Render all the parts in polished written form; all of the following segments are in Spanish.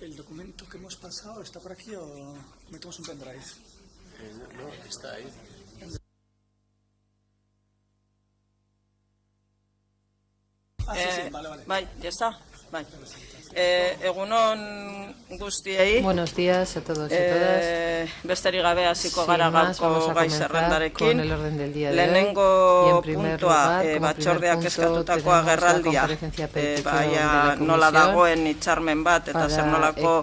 ¿El documento que hemos pasado está por aquí o metemos un pendrive? No, está ahí. Sí, vale. Ya está. Vale. Egunon guztiei. Buenos días a todos y todas. Besterik gabe hasiko gara gaurko gai zerrendarekin. Lehenengo puntua batzordeak eskatutako agerraldia. Baina nola dagoen hitzarmen bat eta zer nolako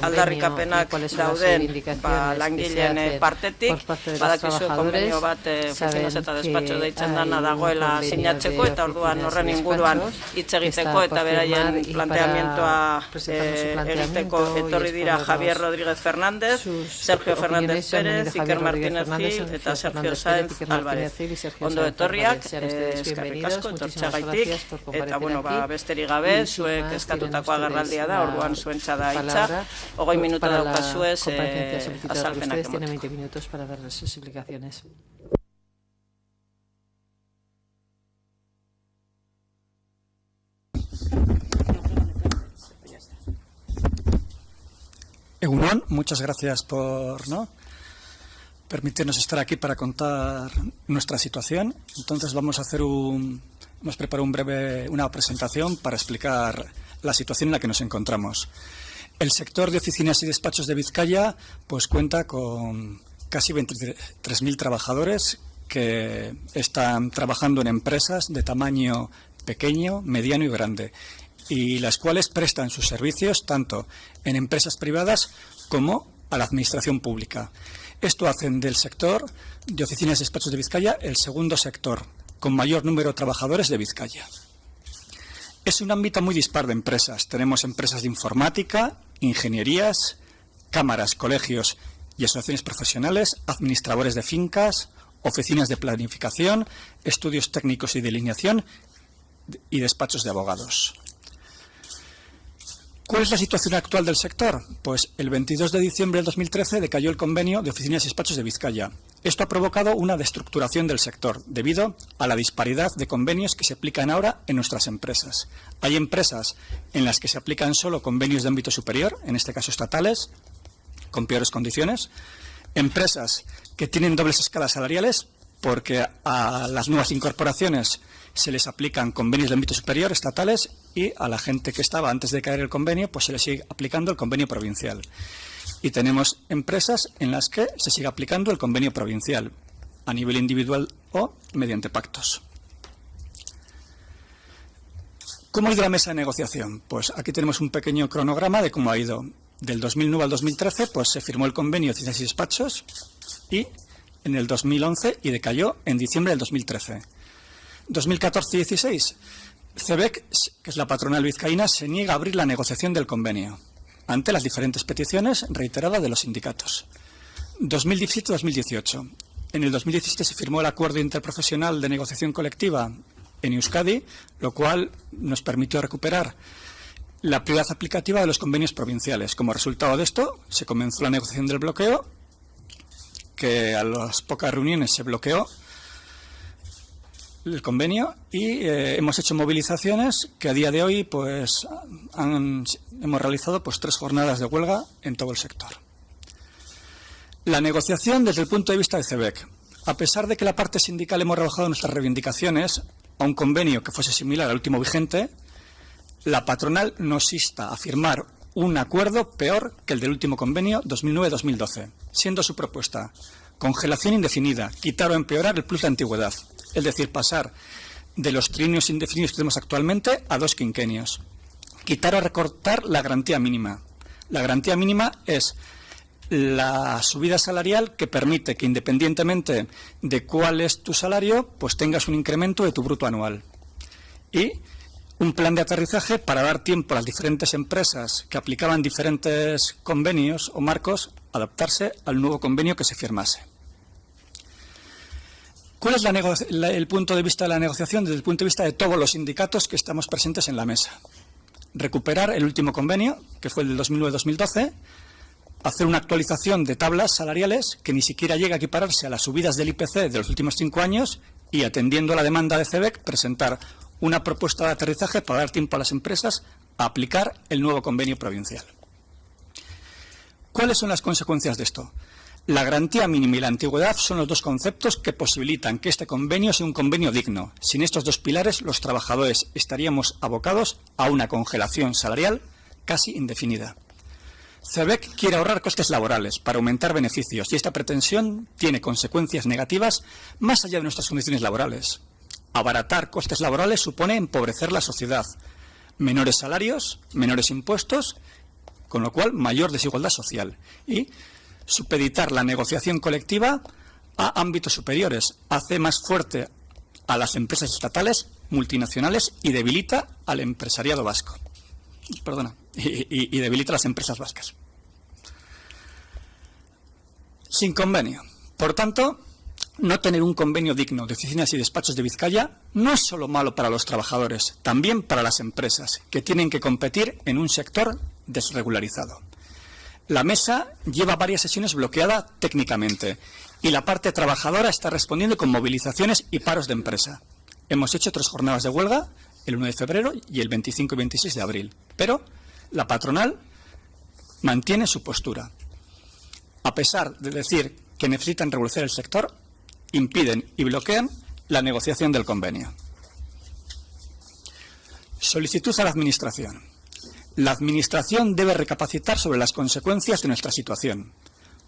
aldarrikapenak dauden langileen partetik. Badakizu konbenio bat oficinas eta despatxo deitzen dana dagoela sinatzeko eta orduan horren inguruan hitz egiteko eta beraien planteamientoa egiteko etorri dira Javier Rodríguez Fernández, Sergio Fernández Pérez, Iker Martínez Gil eta Sergio Sáenz Álvarez. Ondo etorriak, eskerrik asko, etortxagaitik, eta besterik gabe, zuek eskatutako agerraldia da, orduan zuen txada hitza, 20 minutu daukazue azalpenak emoteko. Egunon, muchas gracias por permitirnos estar aquí para contar nuestra situación. Entonces hemos preparado una presentación para explicar la situación en la que nos encontramos. El sector de oficinas y despachos de Vizcaya pues cuenta con casi 23.000 trabajadores que están trabajando en empresas de tamaño pequeño, mediano y grande, y las cuales prestan sus servicios tanto en empresas privadas como a la administración pública. Esto hacen del sector de oficinas y despachos de Vizcaya el segundo sector con mayor número de trabajadores de Vizcaya. Es un ámbito muy dispar de empresas. Tenemos empresas de informática, ingenierías, cámaras, colegios y asociaciones profesionales, administradores de fincas, oficinas de planificación, estudios técnicos y de alineación y despachos de abogados. ¿Cuál es la situación actual del sector? Pues el 22 de diciembre del 2013 decayó el convenio de oficinas y despachos de Vizcaya. Esto ha provocado una destructuración del sector debido a la disparidad de convenios que se aplican ahora en nuestras empresas. Hay empresas en las que se aplican solo convenios de ámbito superior, en este caso estatales, con peores condiciones. Empresas que tienen dobles escalas salariales porque a las nuevas incorporaciones se les aplican convenios de ámbito superior estatales y a la gente que estaba antes de caer el convenio pues se les sigue aplicando el convenio provincial. Y tenemos empresas en las que se sigue aplicando el convenio provincial a nivel individual o mediante pactos. ¿Cómo ha ido la mesa de negociación? Pues aquí tenemos un pequeño cronograma de cómo ha ido. Del 2009 al 2013 pues se firmó el convenio de oficinas y despachos y en el 2011 y decayó en diciembre del 2013. 2014 y 16, CEBEC, que es la patronal vizcaína, se niega a abrir la negociación del convenio ante las diferentes peticiones reiteradas de los sindicatos. 2017-2018. En el 2017 se firmó el acuerdo interprofesional de negociación colectiva en Euskadi, lo cual nos permitió recuperar la prioridad aplicativa de los convenios provinciales. Como resultado de esto, se comenzó la negociación del bloqueo, que a las pocas reuniones se bloqueó el convenio y hemos hecho movilizaciones que a día de hoy pues hemos realizado pues 3 jornadas de huelga en todo el sector. La negociación desde el punto de vista de CEBEC. A pesar de que la parte sindical hemos rebajado nuestras reivindicaciones a un convenio que fuese similar al último vigente, la patronal nos insta a firmar un acuerdo peor que el del último convenio 2009-2012, siendo su propuesta congelación indefinida, quitar o empeorar el plus de antigüedad, es decir, pasar de los trienios indefinidos que tenemos actualmente a 2 quinquenios. Quitar o recortar la garantía mínima. La garantía mínima es la subida salarial que permite que independientemente de cuál es tu salario, pues tengas un incremento de tu bruto anual. Y un plan de aterrizaje para dar tiempo a las diferentes empresas que aplicaban diferentes convenios o marcos a adaptarse al nuevo convenio que se firmase. ¿Cuál es el punto de vista de la negociación desde el punto de vista de todos los sindicatos que estamos presentes en la mesa? Recuperar el último convenio, que fue el del 2009-2012, hacer una actualización de tablas salariales que ni siquiera llega a equipararse a las subidas del IPC de los últimos 5 años y, atendiendo a la demanda de CEBEC, presentar una propuesta de aterrizaje para dar tiempo a las empresas a aplicar el nuevo convenio provincial. ¿Cuáles son las consecuencias de esto? La garantía mínima y la antigüedad son los dos conceptos que posibilitan que este convenio sea un convenio digno. Sin estos dos pilares, los trabajadores estaríamos abocados a una congelación salarial casi indefinida. CEBEC quiere ahorrar costes laborales para aumentar beneficios y esta pretensión tiene consecuencias negativas más allá de nuestras condiciones laborales. Abaratar costes laborales supone empobrecer la sociedad, menores salarios, menores impuestos, con lo cual mayor desigualdad social y supeditar la negociación colectiva a ámbitos superiores, hace más fuerte a las empresas estatales, multinacionales y debilita al empresariado vasco. Y debilita a las empresas vascas. Sin convenio. Por tanto, no tener un convenio digno de oficinas y despachos de Vizcaya no es solo malo para los trabajadores, también para las empresas, que tienen que competir en un sector desregularizado. La mesa lleva varias sesiones bloqueada técnicamente y la parte trabajadora está respondiendo con movilizaciones y paros de empresa. Hemos hecho 3 jornadas de huelga, el 1 de febrero y el 25 y 26 de abril, pero la patronal mantiene su postura. A pesar de decir que necesitan regular el sector, impiden y bloquean la negociación del convenio. Solicitud a la Administración. La Administración debe recapacitar sobre las consecuencias de nuestra situación,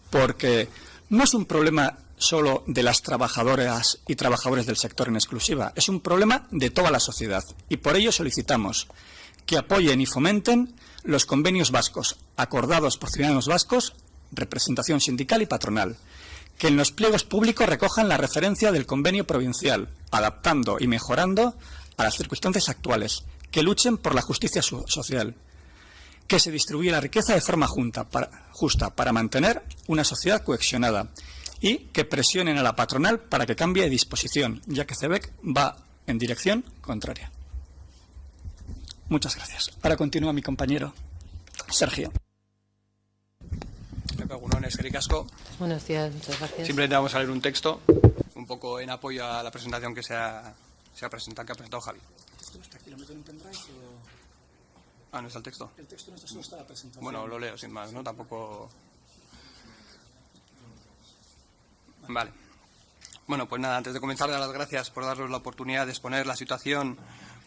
porque no es un problema solo de las trabajadoras y trabajadores del sector en exclusiva, es un problema de toda la sociedad y por ello solicitamos que apoyen y fomenten los convenios vascos acordados por ciudadanos vascos, representación sindical y patronal, que en los pliegos públicos recojan la referencia del convenio provincial, adaptando y mejorando a las circunstancias actuales, que luchen por la justicia social, que se distribuya la riqueza de forma justa para mantener una sociedad cohesionada y que presionen a la patronal para que cambie de disposición, ya que CEBEC va en dirección contraria. Muchas gracias. Ahora continúa mi compañero Sergio. Buenos días, muchas gracias. Simplemente vamos a leer un texto, un poco en apoyo a la presentación que que ha presentado Javi. ¿Está aquí? ¿Lo meto en un pendrive o...? Ah, ¿no está el texto? El texto no está la presentación. Bueno, lo leo sin más, ¿no? Tampoco... Vale. Bueno, pues nada, antes de comenzar, dar las gracias por darnos la oportunidad de exponer la situación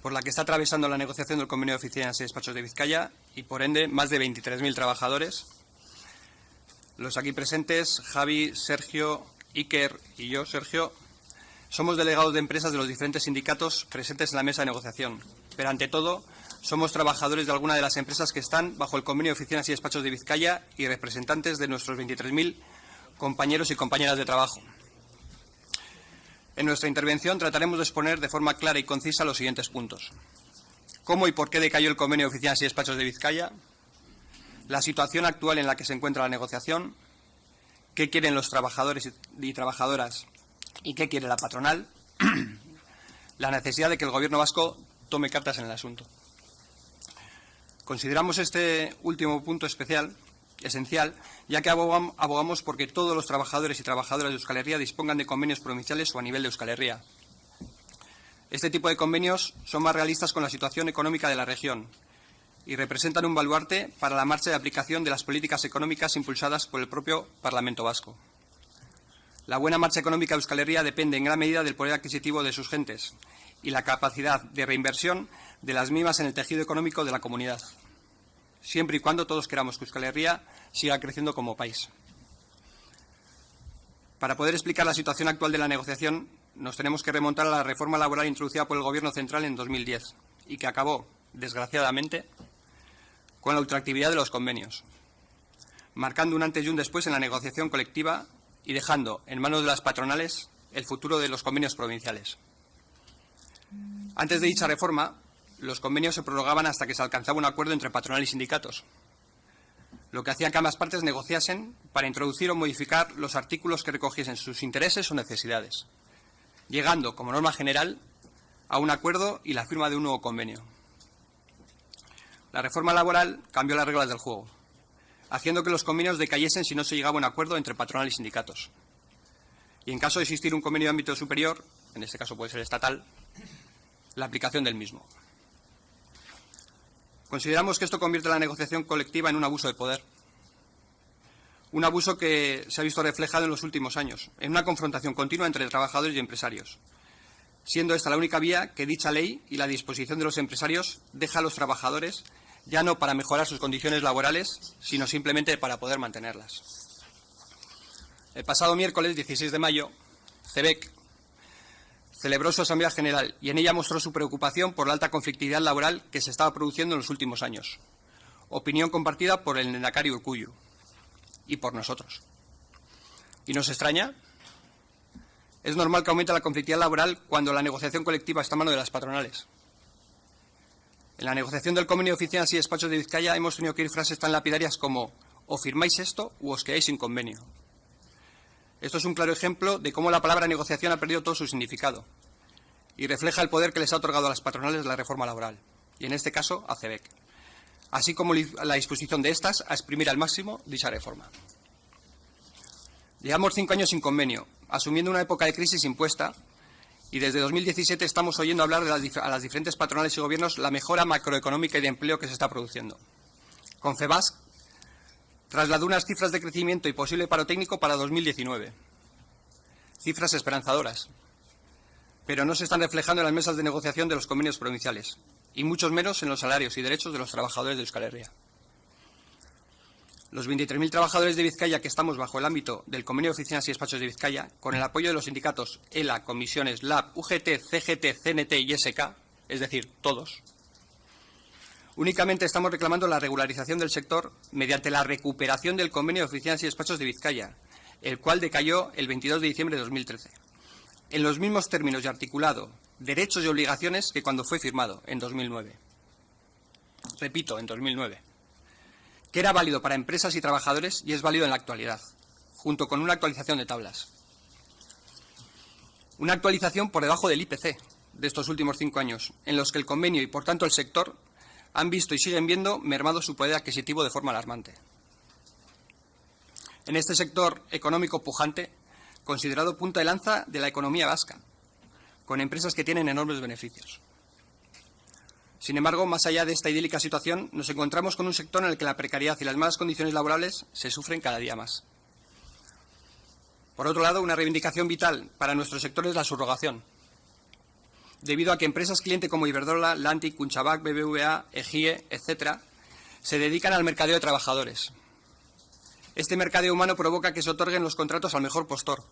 por la que está atravesando la negociación del convenio de oficinas y despachos de Vizcaya y, por ende, más de 23.000 trabajadores. Los aquí presentes, Javi, Sergio, Iker y yo, Sergio, somos delegados de empresas de los diferentes sindicatos presentes en la mesa de negociación, pero ante todo somos trabajadores de alguna de las empresas que están bajo el convenio de oficinas y despachos de Vizcaya y representantes de nuestros 23.000 compañeros y compañeras de trabajo. En nuestra intervención trataremos de exponer de forma clara y concisa los siguientes puntos. ¿Cómo y por qué decayó el convenio de oficinas y despachos de Vizcaya? La situación actual en la que se encuentra la negociación. ¿Qué quieren los trabajadores y trabajadoras y qué quiere la patronal? La necesidad de que el Gobierno vasco tome cartas en el asunto. Consideramos este último punto esencial, ya que abogamos porque todos los trabajadores y trabajadoras de Euskal Herria dispongan de convenios provinciales o a nivel de Euskal Herria. Este tipo de convenios son más realistas con la situación económica de la región y representan un baluarte para la marcha de aplicación de las políticas económicas impulsadas por el propio Parlamento vasco. La buena marcha económica de Euskal Herria depende en gran medida del poder adquisitivo de sus gentes y la capacidad de reinversión de las mismas en el tejido económico de la comunidad, siempre y cuando todos queramos que Euskal Herria siga creciendo como país. Para poder explicar la situación actual de la negociación, nos tenemos que remontar a la reforma laboral introducida por el Gobierno central en 2010 y que acabó, desgraciadamente, con la ultraactividad de los convenios, marcando un antes y un después en la negociación colectiva y dejando en manos de las patronales el futuro de los convenios provinciales. Antes de dicha reforma, los convenios se prorrogaban hasta que se alcanzaba un acuerdo entre patronal y sindicatos, lo que hacía que ambas partes negociasen para introducir o modificar los artículos que recogiesen sus intereses o necesidades, llegando, como norma general, a un acuerdo y la firma de un nuevo convenio. La reforma laboral cambió las reglas del juego, haciendo que los convenios decayesen si no se llegaba a un acuerdo entre patronal y sindicatos. Y en caso de existir un convenio de ámbito superior, en este caso puede ser estatal, la aplicación del mismo. Consideramos que esto convierte la negociación colectiva en un abuso de poder. Un abuso que se ha visto reflejado en los últimos años, en una confrontación continua entre trabajadores y empresarios, siendo esta la única vía que dicha ley y la disposición de los empresarios deja a los trabajadores ya no para mejorar sus condiciones laborales, sino simplemente para poder mantenerlas. El pasado miércoles 16 de mayo, CEBEC celebró su Asamblea General y en ella mostró su preocupación por la alta conflictividad laboral que se estaba produciendo en los últimos años, opinión compartida por el Lehendakari Urkullu y por nosotros. ¿Y nos extraña? Es normal que aumente la conflictividad laboral cuando la negociación colectiva está en manos de las patronales. En la negociación del convenio de oficinas y despachos de Vizcaya hemos tenido que oír frases tan lapidarias como «o firmáis esto u os quedáis sin convenio». Esto es un claro ejemplo de cómo la palabra negociación ha perdido todo su significado y refleja el poder que les ha otorgado a las patronales la reforma laboral, y en este caso a CEBEC, así como la disposición de estas a exprimir al máximo dicha reforma. Llevamos 5 años sin convenio, asumiendo una época de crisis impuesta, y desde 2017 estamos oyendo hablar a las diferentes patronales y gobiernos la mejora macroeconómica y de empleo que se está produciendo. Confebask trasladó unas cifras de crecimiento y posible paro técnico para 2019. Cifras esperanzadoras, pero no se están reflejando en las mesas de negociación de los convenios provinciales, y muchos menos en los salarios y derechos de los trabajadores de Euskal Herria. Los 23.000 trabajadores de Vizcaya que estamos bajo el ámbito del Convenio de Oficinas y Despachos de Vizcaya, con el apoyo de los sindicatos ELA, Comisiones, LAB, UGT, CGT, CNT y SK, es decir, todos, únicamente estamos reclamando la regularización del sector mediante la recuperación del Convenio de Oficinas y Despachos de Vizcaya, el cual decayó el 22 de diciembre de 2013, en los mismos términos y articulado, derechos y obligaciones que cuando fue firmado, en 2009. Repito, en 2009. Que era válido para empresas y trabajadores y es válido en la actualidad, junto con una actualización de tablas. Una actualización por debajo del IPC de estos últimos 5 años, en los que el convenio y, por tanto, el sector han visto y siguen viendo mermado su poder adquisitivo de forma alarmante. En este sector económico pujante, considerado punta de lanza de la economía vasca, con empresas que tienen enormes beneficios. Sin embargo, más allá de esta idílica situación, nos encontramos con un sector en el que la precariedad y las malas condiciones laborales se sufren cada día más. Por otro lado, una reivindicación vital para nuestro sector es la subrogación, debido a que empresas cliente como Iberdrola, Lantic, Kutxabank, BBVA, Egie, etc., se dedican al mercadeo de trabajadores. Este mercadeo humano provoca que se otorguen los contratos al mejor postor,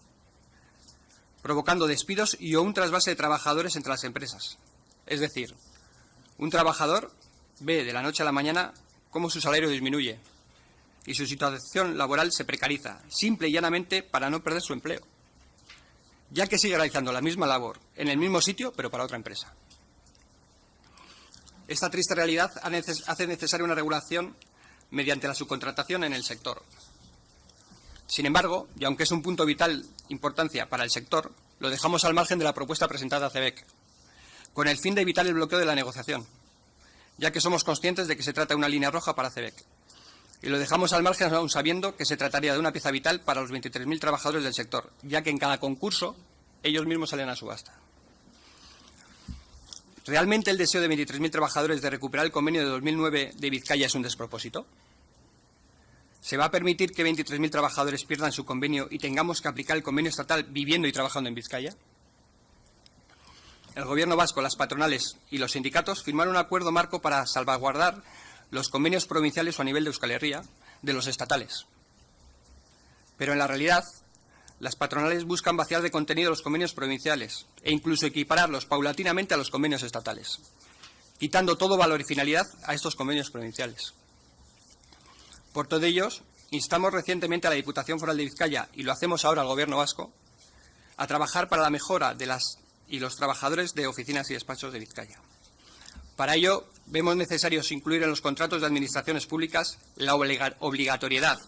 provocando despidos y o un trasvase de trabajadores entre las empresas. Es decir, un trabajador ve de la noche a la mañana cómo su salario disminuye y su situación laboral se precariza, simple y llanamente para no perder su empleo, ya que sigue realizando la misma labor en el mismo sitio, pero para otra empresa. Esta triste realidad hace necesaria una regulación mediante la subcontratación en el sector. Sin embargo, y aunque es un punto vital importancia para el sector, lo dejamos al margen de la propuesta presentada a CEBEC, con el fin de evitar el bloqueo de la negociación, ya que somos conscientes de que se trata de una línea roja para CEBEC. Y lo dejamos al margen aún sabiendo que se trataría de una pieza vital para los 23.000 trabajadores del sector, ya que en cada concurso ellos mismos salen a subasta. ¿Realmente el deseo de 23.000 trabajadores de recuperar el convenio de 2009 de Vizcaya es un despropósito? ¿Se va a permitir que 23.000 trabajadores pierdan su convenio y tengamos que aplicar el convenio estatal viviendo y trabajando en Vizcaya? El Gobierno vasco, las patronales y los sindicatos firmaron un acuerdo marco para salvaguardar los convenios provinciales o a nivel de Euskal Herria de los estatales. Pero en la realidad, las patronales buscan vaciar de contenido los convenios provinciales e incluso equipararlos paulatinamente a los convenios estatales, quitando todo valor y finalidad a estos convenios provinciales. Por todo ello, instamos recientemente a la Diputación Foral de Vizcaya, y lo hacemos ahora al Gobierno vasco, a trabajar para la mejora de las y los trabajadores de oficinas y despachos de Vizcaya. Para ello, vemos necesarios incluir en los contratos de administraciones públicas la obligatoriedad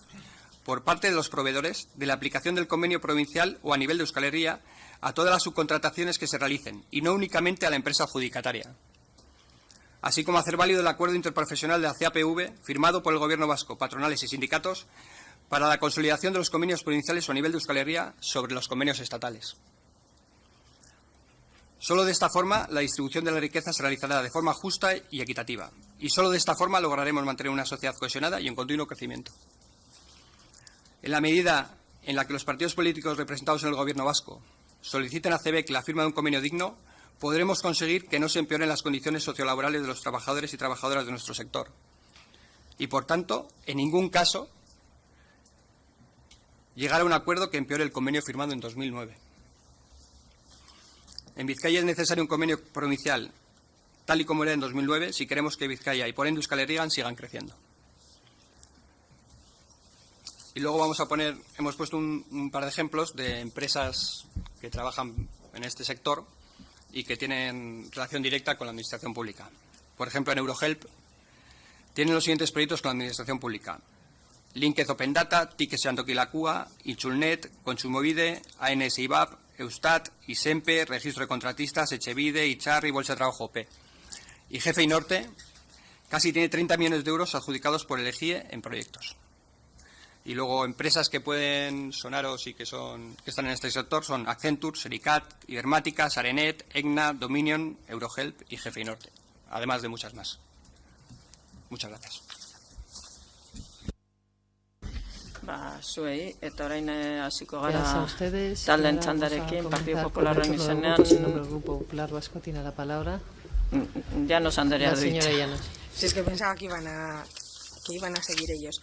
por parte de los proveedores de la aplicación del convenio provincial o a nivel de Euskal Herria a todas las subcontrataciones que se realicen y no únicamente a la empresa adjudicataria. Así como hacer válido el acuerdo interprofesional de la CAPV firmado por el Gobierno vasco, patronales y sindicatos para la consolidación de los convenios provinciales o a nivel de Euskal Herria sobre los convenios estatales. Solo de esta forma la distribución de la riqueza se realizará de forma justa y equitativa. Y solo de esta forma lograremos mantener una sociedad cohesionada y en continuo crecimiento. En la medida en la que los partidos políticos representados en el Gobierno vasco soliciten a CEBEC la firma de un convenio digno, podremos conseguir que no se empeoren las condiciones sociolaborales de los trabajadores y trabajadoras de nuestro sector. Y, por tanto, en ningún caso llegar a un acuerdo que empeore el convenio firmado en 2009. En Vizcaya es necesario un convenio provincial, tal y como era en 2009, si queremos que Vizcaya y por ende Euskal Herria sigan creciendo. Y luego hemos puesto un par de ejemplos de empresas que trabajan en este sector y que tienen relación directa con la administración pública. Por ejemplo, en Eurohelp tienen los siguientes proyectos con la administración pública: Linked Open Data, Tickets Antokilakua, Itzulnet, Kontsumobide, ANS IBAP, Eustat, ISEMPE, Registro de Contratistas, Echevide, Icharri, Bolsa de Trabajo OP. Y Jefe y Norte casi tiene 30 millones de euros adjudicados por el EGIE en proyectos. Y luego empresas que pueden sonaros y que están en este sector son Accenture, Sericat, Ibermática, Sarenet, EGNA, Dominion, Eurohelp y Jefe y Norte, además de muchas más. Muchas gracias. Zuei, eta orain hasiko gara taldeen txandarekin, Partido Popularren izenean. El Grupo Popular Vasco tiene la palabra. Llanos Andrea. La señora Llanos. Si es que pensaba que iban a seguir ellos.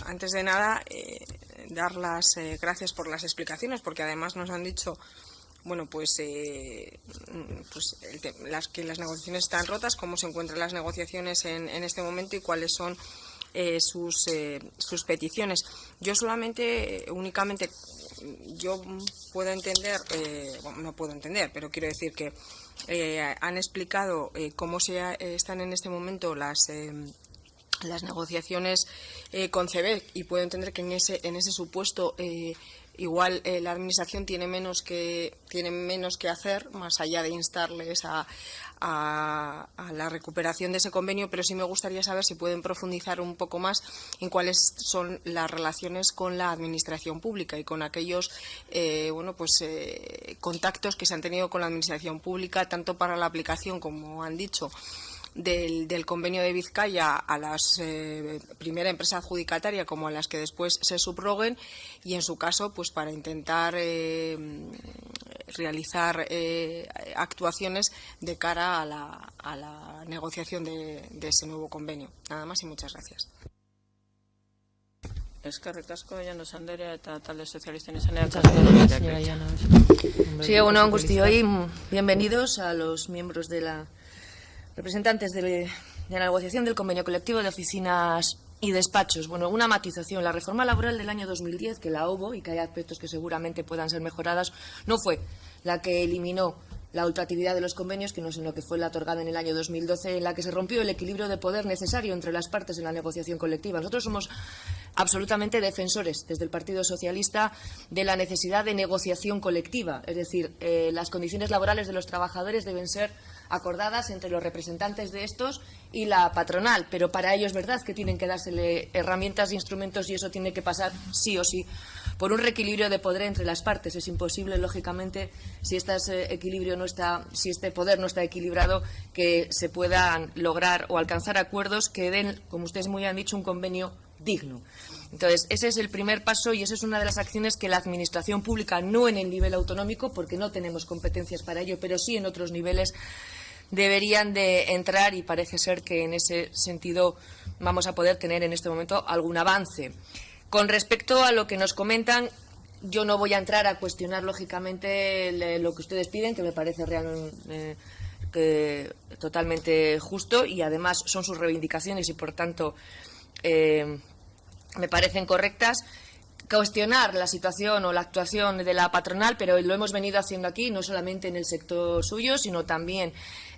Antes de nada, dar las gracias por las explicaciones, porque además nos han dicho, bueno, que las negociaciones están rotas, cómo se encuentran las negociaciones en este momento y cuáles son sus peticiones. Yo únicamente puedo entender, no puedo entender, pero quiero decir que han explicado cómo están en este momento las negociaciones con CEBEC, y puedo entender que en ese supuesto igual la Administración tiene menos que hacer, más allá de instarles a la recuperación de ese convenio, pero sí me gustaría saber si pueden profundizar un poco más en cuáles son las relaciones con la Administración pública y con aquellos contactos que se han tenido con la Administración pública, tanto para la aplicación, como han dicho, del convenio de Vizcaya a las primera empresa adjudicataria como a las que después se subroguen, y en su caso pues para intentar realizar actuaciones de cara a la negociación de ese nuevo convenio. Nada más y muchas gracias. Eskerrik asko, Llanos Andrea, eta talde sozialisten izenean. Señora Llanos. Sí, bueno, Angustioi, bienvenidos a los miembros de la representantes de la negociación del convenio colectivo de oficinas y despachos. Bueno, una matización. La reforma laboral del año 2010, que la hubo y que hay aspectos que seguramente puedan ser mejoradas, no fue la que eliminó la ultractividad de los convenios, que no sino que fue la otorgada en el año 2012, en la que se rompió el equilibrio de poder necesario entre las partes en la negociación colectiva. Nosotros somos absolutamente defensores, desde el Partido Socialista, de la necesidad de negociación colectiva. Es decir, las condiciones laborales de los trabajadores deben ser acordadas entre los representantes de estos y la patronal, pero para ello es verdad que tienen que dársele herramientas e instrumentos, y eso tiene que pasar sí o sí por un reequilibrio de poder entre las partes. Es imposible, lógicamente, si este poder no está equilibrado, que se puedan lograr o alcanzar acuerdos que den, como ustedes muy han dicho, un convenio digno. Entonces, ese es el primer paso, y esa es una de las acciones que la Administración pública, no en el nivel autonómico, porque no tenemos competencias para ello, pero sí en otros niveles, deberían de entrar, y parece ser que en ese sentido vamos a poder tener en este momento algún avance. Con respecto a lo que nos comentan, yo no voy a entrar a cuestionar, lógicamente, lo que ustedes piden, que me parece totalmente justo, y además son sus reivindicaciones y, por tanto, me parecen correctas. cuestionar la situación o la actuación de la patronal, pero lo hemos venido haciendo aquí, no solamente en el sector suyo, sino también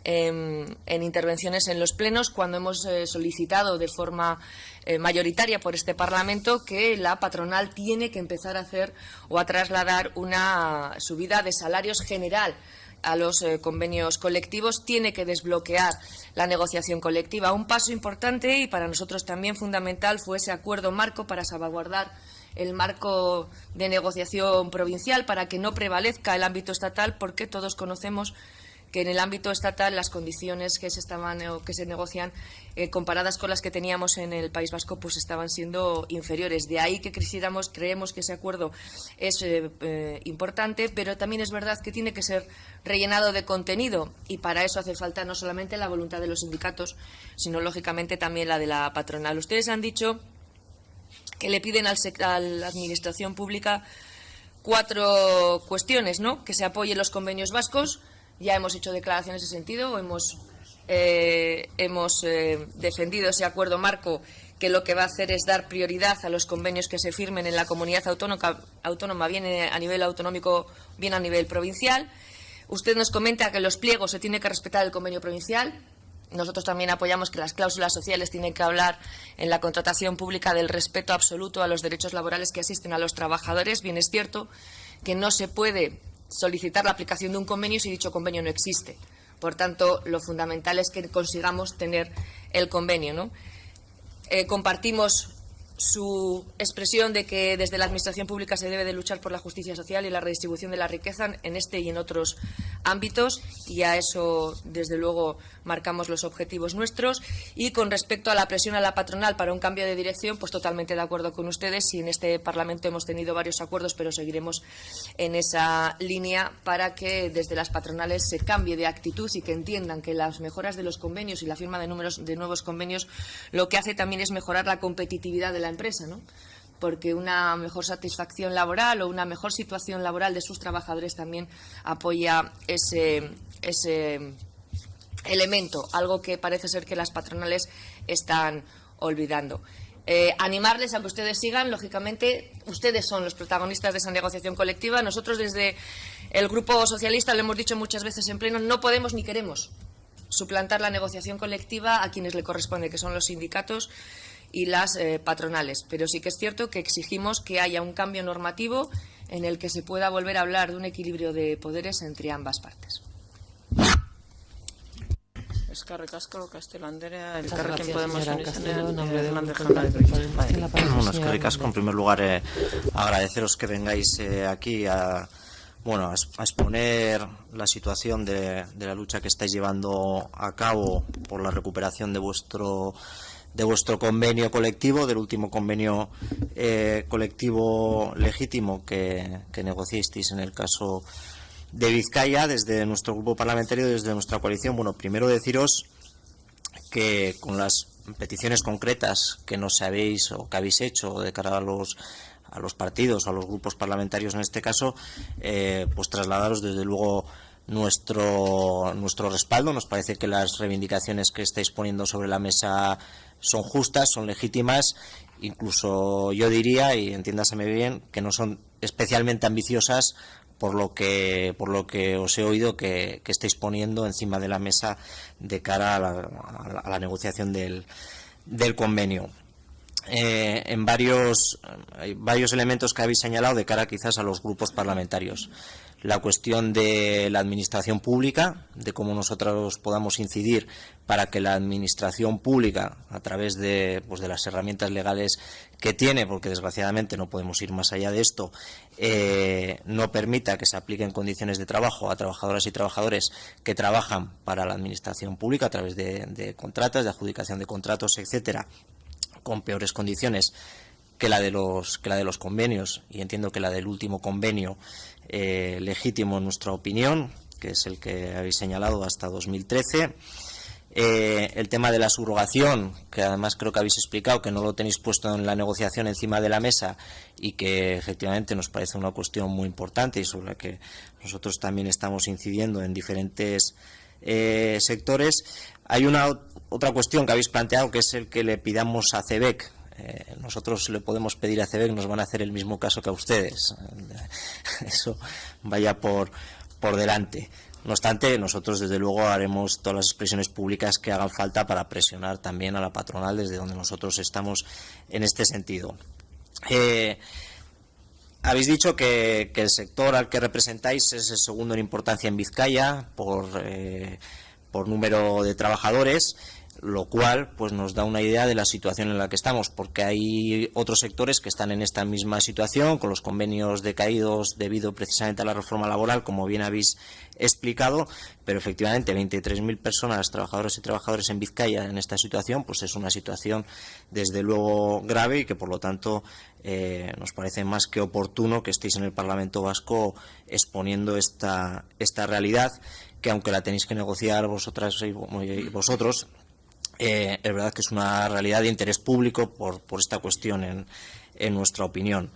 en intervenciones en los plenos, cuando hemos solicitado de forma mayoritaria por este Parlamento que la patronal tiene que empezar a hacer o a trasladar una subida de salarios general a los convenios colectivos, tiene que desbloquear la negociación colectiva. Un paso importante y para nosotros también fundamental fue ese acuerdo marco para salvaguardar el marco de negociación provincial, para que no prevalezca el ámbito estatal, porque todos conocemos que en el ámbito estatal las condiciones que se negocian comparadas con las que teníamos en el País Vasco pues estaban siendo inferiores. De ahí que creemos que ese acuerdo es importante, pero también es verdad que tiene que ser rellenado de contenido, y para eso hace falta no solamente la voluntad de los sindicatos, sino lógicamente también la de la patronal. Ustedes han dicho que le piden a la Administración Pública 4 cuestiones, ¿no? Que se apoyen los convenios vascos. Ya hemos hecho declaraciones en ese sentido, hemos defendido ese acuerdo marco, que lo que va a hacer es dar prioridad a los convenios que se firmen en la comunidad autónoma, bien a nivel autonómico, bien a nivel provincial. Usted nos comenta que los pliegos se tiene que respetar el convenio provincial. Nosotros también apoyamos que las cláusulas sociales tienen que hablar en la contratación pública del respeto absoluto a los derechos laborales que asisten a los trabajadores. Bien, es cierto que no se puede solicitar la aplicación de un convenio si dicho convenio no existe. Por tanto, lo fundamental es que consigamos tener el convenio, ¿no? Compartimos su expresión de que desde la Administración Pública se debe de luchar por la justicia social y la redistribución de la riqueza en este y en otros ámbitos, y a eso, desde luego, marcamos los objetivos nuestros. Y con respecto a la presión a la patronal para un cambio de dirección, pues totalmente de acuerdo con ustedes, y en este Parlamento hemos tenido varios acuerdos, pero seguiremos en esa línea para que desde las patronales se cambie de actitud y que entiendan que las mejoras de los convenios y la firma de nuevos convenios lo que hace también es mejorar la competitividad de la empresa, ¿no? Porque una mejor satisfacción laboral o una mejor situación laboral de sus trabajadores también apoya ese elemento, algo que parece ser que las patronales están olvidando. Animarles a que ustedes sigan, lógicamente, ustedes son los protagonistas de esa negociación colectiva. Nosotros desde el Grupo Socialista, lo hemos dicho muchas veces en pleno, no podemos ni queremos suplantar la negociación colectiva a quienes le corresponde, que son los sindicatos y las patronales, pero sí que es cierto que exigimos que haya un cambio normativo en el que se pueda volver a hablar de un equilibrio de poderes entre ambas partes. Eskerrik asko, Castelo Andrea, Elkarrekin Podemos eskerrik asko. En primer lugar, agradeceros que vengáis aquí a exponer la situación de la lucha que estáis llevando a cabo por la recuperación de vuestro convenio colectivo, del último convenio colectivo legítimo que negociasteis en el caso de Vizcaya. Desde nuestro grupo parlamentario, desde nuestra coalición, primero deciros que con las peticiones concretas que nos habéis o que habéis hecho de cara a los partidos, a los grupos parlamentarios en este caso, pues trasladaros desde luego nuestro respaldo. Nos parece que las reivindicaciones que estáis poniendo sobre la mesa son justas, son legítimas, incluso yo diría, y entiéndaseme bien, que no son especialmente ambiciosas por lo que os he oído que estáis poniendo encima de la mesa de cara a la negociación del convenio. Hay varios elementos que habéis señalado de cara quizás a los grupos parlamentarios. La cuestión de la administración pública, de cómo nosotros podamos incidir para que la administración pública, a través de las herramientas legales que tiene, porque desgraciadamente no podemos ir más allá de esto, no permita que se apliquen condiciones de trabajo a trabajadoras y trabajadores que trabajan para la administración pública a través de contratos, de adjudicación de contratos, etcétera, con peores condiciones que la de los convenios, y entiendo que la del último convenio legítimo en nuestra opinión, que es el que habéis señalado hasta 2013. El tema de la subrogación, que además creo que habéis explicado que no lo tenéis puesto en la negociación encima de la mesa y que efectivamente nos parece una cuestión muy importante y sobre la que nosotros también estamos incidiendo en diferentes sectores. Hay otra cuestión que habéis planteado, que es el que le pidamos a CEBEC nosotros le podemos pedir a CEBEC, nos van a hacer el mismo caso que a ustedes. Eso vaya por delante. No obstante, nosotros desde luego haremos todas las expresiones públicas que hagan falta para presionar también a la patronal desde donde nosotros estamos en este sentido. Habéis dicho que el sector al que representáis es el segundo en importancia en Vizcaya por número de trabajadores, lo cual pues nos da una idea de la situación en la que estamos, porque hay otros sectores que están en esta misma situación, con los convenios decaídos debido precisamente a la reforma laboral, como bien habéis explicado, pero efectivamente 23.000 personas, trabajadores y trabajadoras en Vizcaya en esta situación, pues es una situación desde luego grave y que por lo tanto nos parece más que oportuno que estéis en el Parlamento Vasco exponiendo esta realidad, que aunque la tenéis que negociar vosotras y vosotros, es verdad que es una realidad de interés público por esta cuestión en nuestra opinión.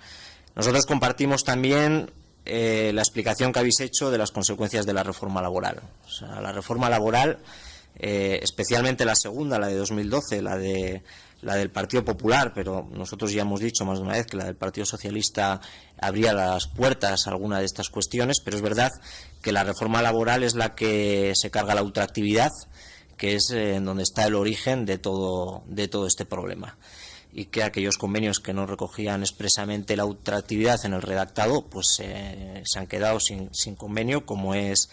Nosotros compartimos también la explicación que habéis hecho de las consecuencias de la reforma laboral. O sea, la reforma laboral, especialmente la segunda, la de 2012, la del Partido Popular, pero nosotros ya hemos dicho más de una vez que la del Partido Socialista abría las puertas a alguna de estas cuestiones, pero es verdad que la reforma laboral es la que se carga la ultraactividad, que es en donde está el origen de todo este problema, y que aquellos convenios que no recogían expresamente la ultraactividad en el redactado pues se han quedado sin convenio, como es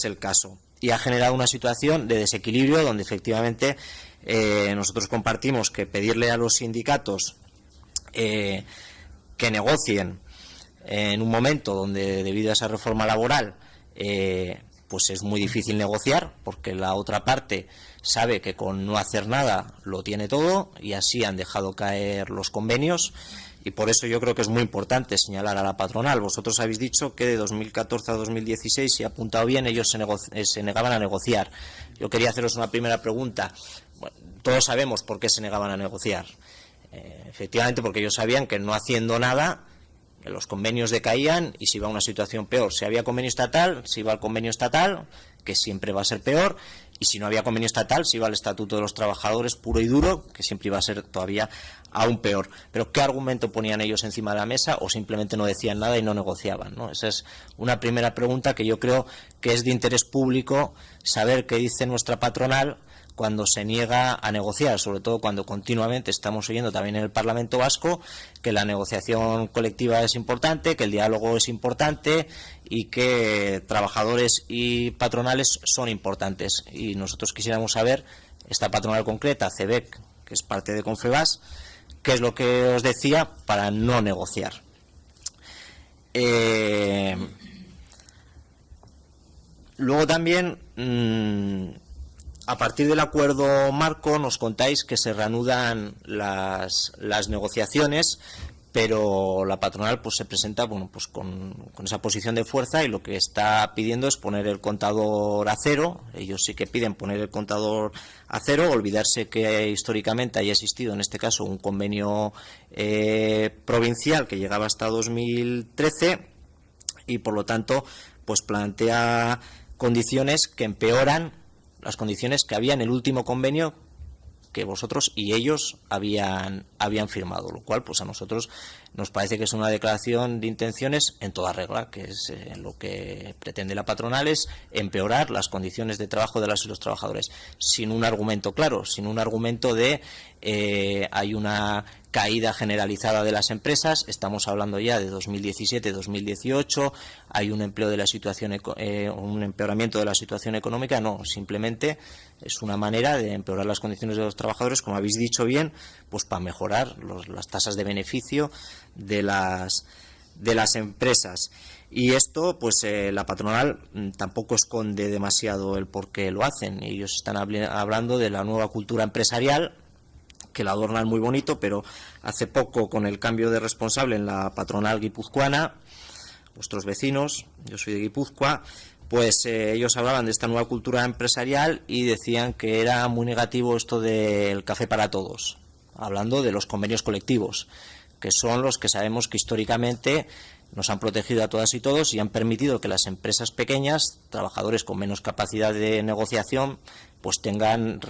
el caso, y ha generado una situación de desequilibrio donde efectivamente nosotros compartimos que pedirle a los sindicatos que negocien en un momento donde debido a esa reforma laboral pues es muy difícil negociar, porque la otra parte sabe que con no hacer nada lo tiene todo, y así han dejado caer los convenios, y por eso yo creo que es muy importante señalar a la patronal. Vosotros habéis dicho que de 2014 a 2016, si he apuntado bien, ellos se negaban a negociar. Yo quería haceros una primera pregunta. Bueno, todos sabemos por qué se negaban a negociar. Efectivamente, porque ellos sabían que no haciendo nada los convenios decaían y se iba a una situación peor. Si había convenio estatal, se iba al convenio estatal, que siempre va a ser peor, y si no había convenio estatal, se iba al Estatuto de los Trabajadores puro y duro, que siempre iba a ser todavía aún peor. Pero ¿qué argumento ponían ellos encima de la mesa, o simplemente no decían nada y no negociaban, ¿no? Esa es una primera pregunta que yo creo que es de interés público saber qué dice nuestra patronal cuando se niega a negociar, sobre todo cuando continuamente estamos oyendo también en el Parlamento Vasco que la negociación colectiva es importante, que el diálogo es importante y que trabajadores y patronales son importantes. Y nosotros quisiéramos saber, esta patronal concreta, CEBEC, que es parte de Confebask, qué es lo que os decía para no negociar. Luego también, a partir del acuerdo marco, nos contáis que se reanudan las negociaciones, pero la patronal pues se presenta pues con esa posición de fuerza, y lo que está pidiendo es poner el contador a cero. Ellos sí que piden poner el contador a cero, olvidarse que históricamente haya existido en este caso un convenio provincial que llegaba hasta 2013, y por lo tanto pues plantea condiciones que empeoran las condiciones que había en el último convenio que vosotros y ellos habían firmado, lo cual pues a nosotros nos parece que es una declaración de intenciones en toda regla, que es lo que pretende la patronal, es empeorar las condiciones de trabajo de las y los trabajadores, sin un argumento claro, sin un argumento de hay una caída generalizada de las empresas, estamos hablando ya de 2017-2018, hay un empleo de la situación, un empeoramiento de la situación económica. No, simplemente es una manera de empeorar las condiciones de los trabajadores, como habéis dicho bien, pues para mejorar las tasas de beneficio de las empresas. Y esto, pues la patronal tampoco esconde demasiado el por qué lo hacen. Ellos están hablando de la nueva cultura empresarial, que la adornan muy bonito, pero hace poco, con el cambio de responsable en la patronal guipuzcoana, vuestros vecinos, yo soy de Guipúzcoa, pues ellos hablaban de esta nueva cultura empresarial y decían que era muy negativo esto del café para todos, hablando de los convenios colectivos, que son los que sabemos que históricamente nos han protegido a todas y todos y han permitido que las empresas pequeñas, trabajadores con menos capacidad de negociación, pues tengan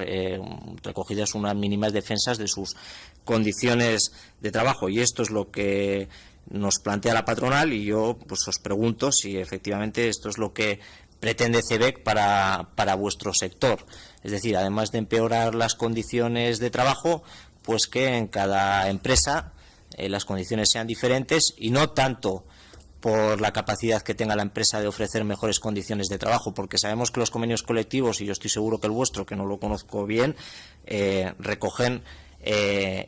recogidas unas mínimas defensas de sus condiciones de trabajo. Y esto es lo que nos plantea la patronal y yo pues os pregunto si efectivamente esto es lo que pretende CEBEC para vuestro sector. Es decir, además de empeorar las condiciones de trabajo, pues que en cada empresa las condiciones sean diferentes y no tanto por la capacidad que tenga la empresa de ofrecer mejores condiciones de trabajo, porque sabemos que los convenios colectivos, y yo estoy seguro que el vuestro, que no lo conozco bien, recogen,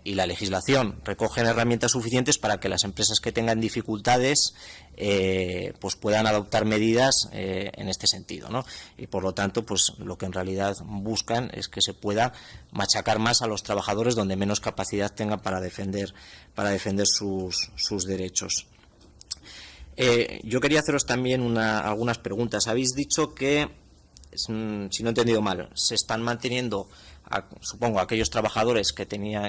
y la legislación, recogen herramientas suficientes para que las empresas que tengan dificultades pues puedan adoptar medidas en este sentido, ¿no? Y por lo tanto, pues lo que en realidad buscan es que se pueda machacar más a los trabajadores donde menos capacidad tengan para defender sus derechos. Yo quería haceros también algunas preguntas. Habéis dicho que, si no he entendido mal, se están manteniendo, supongo, aquellos trabajadores que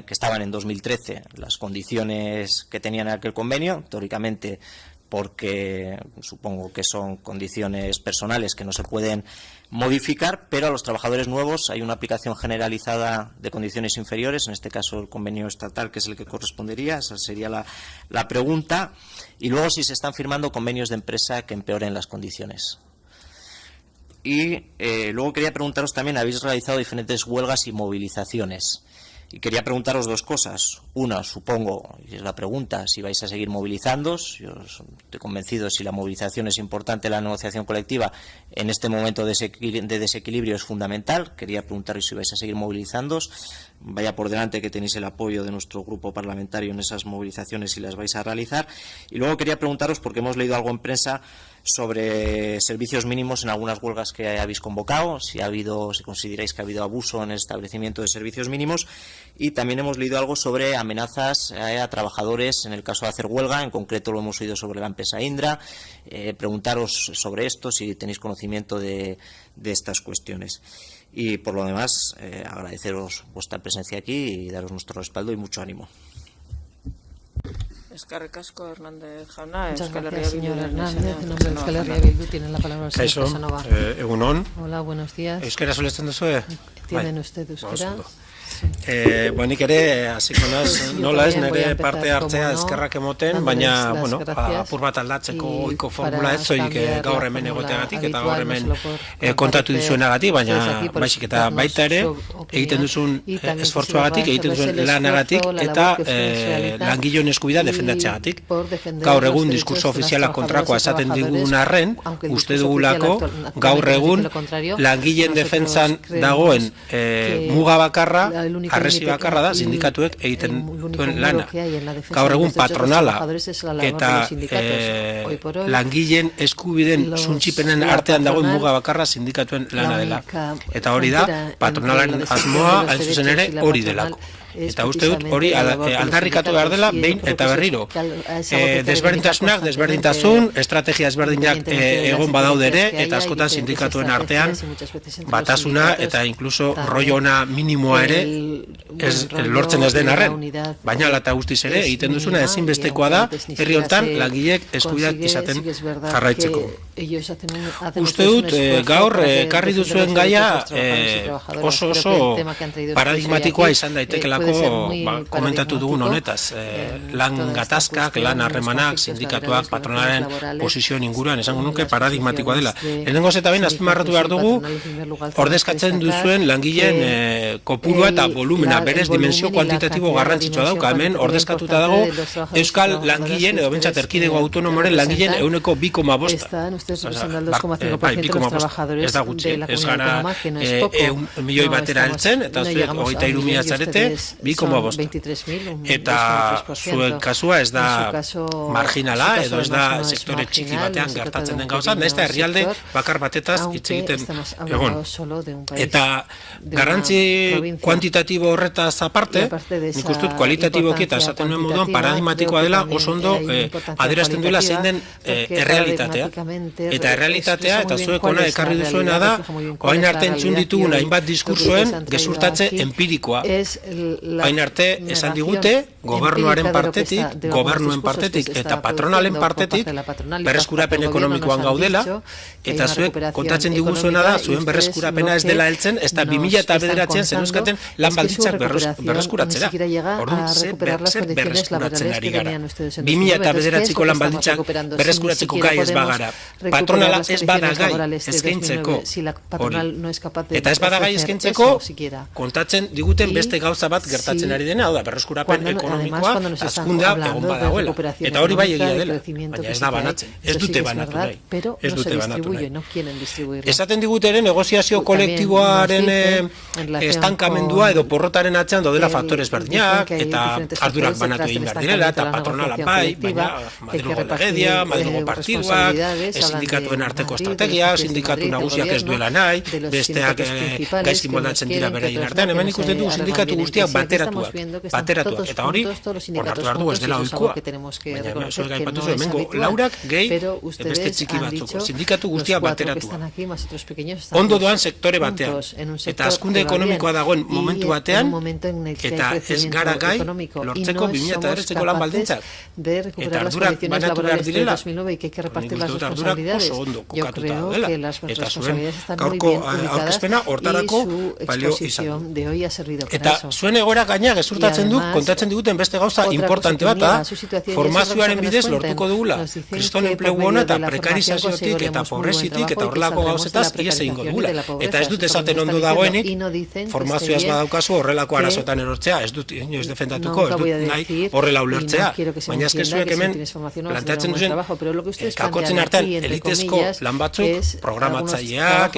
estaban en 2013 las condiciones que tenían en aquel convenio, teóricamente porque supongo que son condiciones personales que no se pueden modificar, pero a los trabajadores nuevos hay una aplicación generalizada de condiciones inferiores, en este caso el convenio estatal, que es el que correspondería. Esa sería la pregunta. Y luego si se están firmando convenios de empresa que empeoren las condiciones. Y luego quería preguntaros también, habéis realizado diferentes huelgas y movilizaciones. Y quería preguntaros dos cosas. Una, supongo, y es la pregunta, si vais a seguir movilizándoos. Yo estoy convencido, si la movilización es importante, la negociación colectiva en este momento de desequilibrio es fundamental. Quería preguntaros si vais a seguir movilizándoos. Vaya por delante que tenéis el apoyo de nuestro grupo parlamentario en esas movilizaciones y las vais a realizar. Y luego quería preguntaros, porque hemos leído algo en prensa sobre servicios mínimos en algunas huelgas que habéis convocado, si consideráis que ha habido abuso en el establecimiento de servicios mínimos, y también hemos leído algo sobre amenazas a trabajadores en el caso de hacer huelga. En concreto lo hemos oído sobre la empresa Indra. Preguntaros sobre esto, si tenéis conocimiento de estas cuestiones. Y por lo demás, agradeceros vuestra presencia aquí y daros nuestro respaldo y mucho ánimo. Eskerrik asko, Hernández jauna. Muchas gracias, señor Hernández. En nombre de Euskal Herria Bildu tiene la palabra el señor Casanova. Egunon. Hola, buenos días. Euskera solesten duzue? ¿Tienen usted euskera? Nik ere, hasiko naz, nola ez, nire parte hartzea eskerrak emoten, baina, apur bat aldatzeko ohiko formula ez zoik gaur hemen egoteagatik eta gaur hemen kontatu dizuenagatik, baina baizik eta baita ere, egiten duzun esfortzuagatik, egiten duzun lanagatik eta langileon eskubidea defendatzeagatik. Gaur egun diskurso ofiziala kontrakoa esaten digun arren, uste dugulako gaur egun langileen defentsan dagoen muga bakarra, arresi bakarra da sindikatuek egiten duen lana. Gaur egun patronala eta langileen eskubideen suntsipenen artean dagoen muga bakarra sindikatuen lana dela. Eta hori da, patronalaren asmoa hain zuzen ere hori delako. Eta uste dut hori aldarrikatu behar dela behin eta berriro. Desberdintasunak, desberdintasun, estrategia desberdinak egon badaude ere, eta askotan sindikatuen artean batasuna eta inkluso rollo ona minimoa ere lortzen ez den arren. Baina ala eta guztiz ere, egiten duzuna ezinbestekoa da herri honetan langileek eskubideak izaten jarraitzeko. Uste dut gaur ekarri duzuen gaia oso paradigmatikoa izan daitekelako komentatu dugun honetaz. Lan gatazkak, lan harremanak, sindikatuak, patronaren posizioen inguruan esango nuke paradigmatikoa dela. Lehenengoz eta behin azpimarratu behar dugu ordezkatzen duzuen langileen kopurua eta volumena, berez dimensio kuantitatibo garrantzitsua dauka. Hemen ordezkatuta dago euskal langileen edo bentsat erkidego autonomoren langileen 2,5%. Ez da gutxi, ez gara 1 milioi batera heltzen, eta zuek 23.000 zarete, 2,5. Eta zuen kasua ez da marginala, edo ez da sektore txiki batean gertatzen den gauza, ez da herrialde bakar batetaz hitz egiten egon. Eta garrantzi kuantitatibo horretaz aparte, nik uste dut kualitatiboki eta esaten nuen moduan paradigmatikoa dela oso ondo adierazten duela zein den errealitatea. Eta errealitatea, eta zuek ona ekarri duzuena da, orain arte entzun ditugun hainbat diskursuen gezurtatze empirikoa. Hain arte esan digute, gobernuaren partetik, gobernuen partetik eta patronalen partetik berreskurapen ekonomikoan gaudela, eta zuek kontatzen diguzuena da, zuen berreskurapena ez dela heltzen, ez da 2009an zenuzkaten lan baldintzak berreskuratzera. Orduan, zer berreskuratzen ari gara. 2009ko lan baldintzak berreskuratzeko gai ez bagara. Patronala ez bada gai eskaintzeko hori. Eta ez bada gai eskaintzeko kontatzen diguten beste gauza bat gertatzen ari dena, hau da, berreskurapen ekonomikoa hazkundea egon badagoela. Eta hori bai egia dela, baina ez da banatzen. Ez dute banatu nahi. Ez dute banatu nahi. Esaten digute ere negoziazio kolektiboaren estankamendua edo porrotaren atzean daudela faktore ezberdinak, eta ardurak banatu egin behar direla, eta patronala bai, baina Madrilgo legedia, Madrilgo partiduak, sindikatuen arteko estrategia, sindikatu nagusiak ez duela nahi, besteak gaizki moldatzen dira beraien artean, hemen ikusten dugu sindikatu guztiak bateratuak, eta hori onartu behar du ez dela ohikoa, baina zuek aipatu zuen, hemengo laurak gehi beste txiki batzuko, sindikatu guztiak bateratuak. Ondo doan sektore batean, eta hazkunde ekonomikoa dagoen momentu batean, eta ez gara gai lortzeko 2009ko lan baldintzak. Eta ardurak banatu behar direla, ardurak oso ondo kokatuta dela, eta zuen gaurko aurkezpena hortarako balio izan. Eta zuen egoera gaina gezurtatzen du, kontatzen diguten beste gauza importante bat, formazioaren bidez lortuko dugula, kriston enplegu ona eta prekarizaziotik eta pobrezitik eta horrelako gauzetaz ies egingo dugula. Eta ez dut esaten ondo dagoenik, formazioaz badaukazu horrelako arazotan erortzea, ez dut inoiz defendatuko, ez dut nahi horrela ulertzea, baina ezken zuek hemen planteatzen duzen, kakotzen artean elitezko lan batzuk, programatzaileak,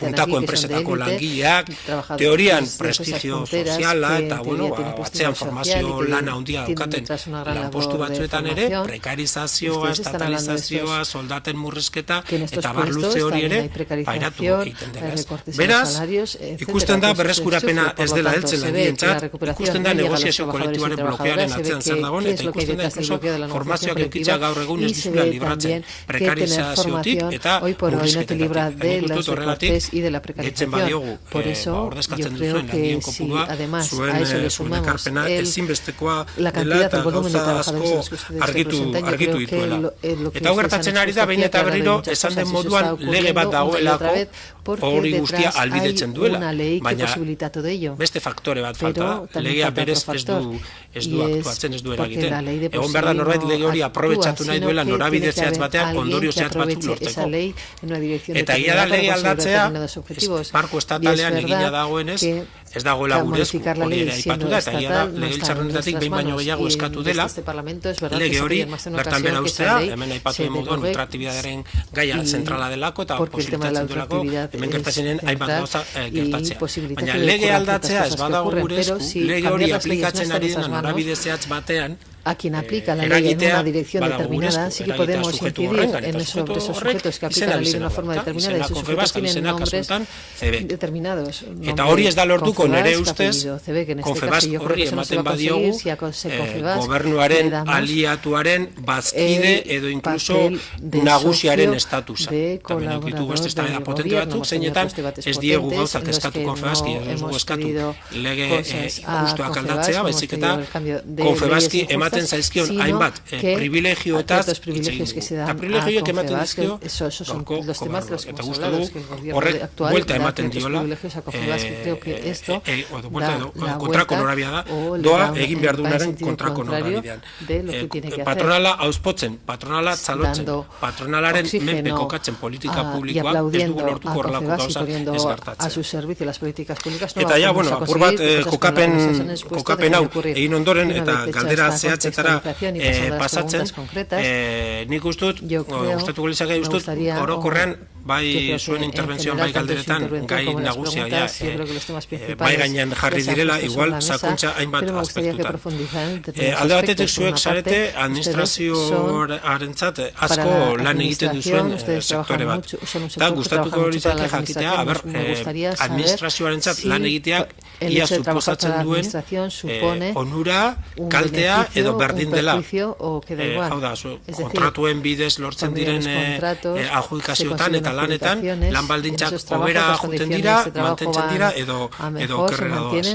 puntako enpresetako langileak, teorian prestigio soziala, eta batzean formazio lana handia daukaten lanpostu batzuetan ere, prekarizazioa, estatalizazioa, soldaten murrizketa, eta barluze hori ere, pairatu egiten dela. Beraz, ikusten da berreskurapena ez dela heltzen langientzat, ikusten da negoziazio kolektiboaren blokearen atzean zer dagoen, eta ikusten da incluso formazioak eukitza gaur egun ez dizula libratzen prekarizaziotik eta murrizketatik. Nik dut horregatik, etzen badiogu, ordezkatzen duzuen langien kopurua, zuen ekarpena ezinbestekoa dela eta gauza asko argitu dituela. Eta hau gertatzen ari da, behin eta berriro, esan den moduan lege bat dagoelako, hori guztia albidetzen duela, baina beste faktore bat falta, legea berez ez du aktuatzen, ez du eragiten. Egon behar da norbait lege hori aprobetsatu nahi duela norabide zehatz batean ondorio zehatz batzuk lortzeko. Eta egia da lege aldatzea, marko estatalean egina dagoenez, ez dagoela gurezko hori ere aipatu da, eta egia da legebiltzarrenetatik behin baino gehiago eskatu dela, lege hori bertan bera ustea, hemen aipatu moduan ultraktibitatearen gaia zentrala delako eta posibilitatzen duelako, hemen gertatzenen hainbat gauza gertatzea. Baina lege aldatzea ez badago gurezko, lege hori aplikatzen ari dena norabide zehatz batean, a quien aplica la ley en una dirección determinada, sí que podemos incidir en esos sujetos que aplican la ley de una forma determinada y esos sujetos tienen nombres determinados. Eta hori ez da lortuko nere ustez, Confebask horri ematen badiogu, gobernuaren aliatuaren bazkide edo incluso nagusiaren estatusa. Tamen eukitugu beste eztabaida potente batzuk, zeinetan ez diegu gauzak eskatu Confebaski, ez dugu eskatu lege justuak aldatzea, baizik eta Confebaski ematen zaizkion hainbat privilegioetaz eta privilegioak ematen dizkio gaurko gobernuak. Eta guzti du horrek buelta ematen diola kontrako norabia da, doa egin behar duenaren kontrako norabidean. Patronala auspotzen, patronala txalotzen, patronalaren menpe kokatzen politika publikoak ez dugu lortuko horrelako gauzak ez gertatzen. Eta ja, apur bat kokapen hau egin ondoren eta galdera zehatzetara pasatzen, nik ustut, gustatuko lizake ustut, orokorrean, bai zuen interbentzioan, bai galderetan, gai nagusia, bai gainean jarri direla, igual sakuntza hainbat aspektutan. Alde batetik zuek zarete administrazioarentzat asko lan egiten duzuen sektore bat. Eta gustatuko lizake jakitea, administrazioarentzat lan egiteak ia suposatzen duen onura, kaltea edo edo berdin dela, hau da, kontratuen bidez lortzen diren adjudikazioetan eta lanetan, lan baldintzak hobera juten dira, mantentzen dira, edo okerrera doaz.